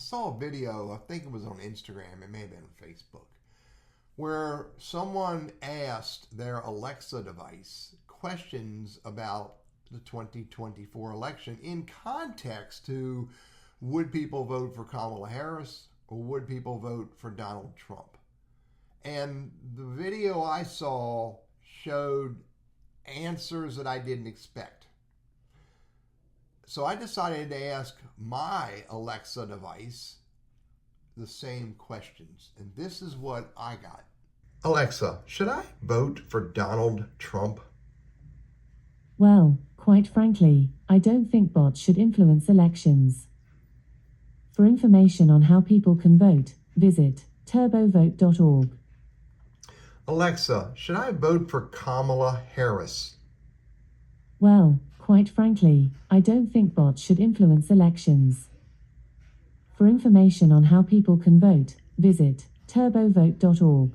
saw a video, I think it was on Instagram, it may have been on Facebook, where someone asked their Alexa device questions about the 2024 election in context to would people vote for Kamala Harris or would people vote for Donald Trump? And the video I saw showed answers that I didn't expect. So I decided to ask my Alexa device the same questions. And this is what I got. Alexa, should I vote for Donald Trump? Well, quite frankly, I don't think bots should influence elections. For information on how people can vote, visit turbovote.org. Alexa, should I vote for Kamala Harris? Well, quite frankly, I don't think bots should influence elections. For information on how people can vote, visit turbovote.org.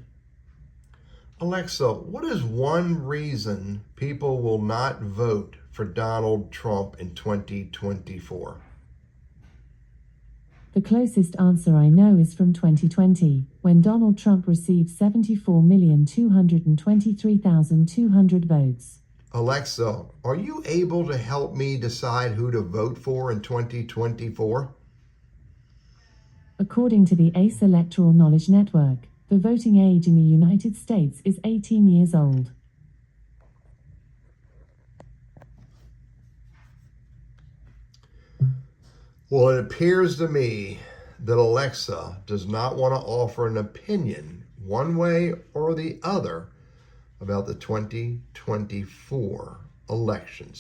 Alexa, what is one reason people will not vote for Donald Trump in 2024? The closest answer I know is from 2020, when Donald Trump received 74,223,200 votes. Alexa, are you able to help me decide who to vote for in 2024? According to the ACE Electoral Knowledge Network, the voting age in the United States is 18 years old. Well, it appears to me that Alexa does not want to offer an opinion one way or the other about the 2024 elections.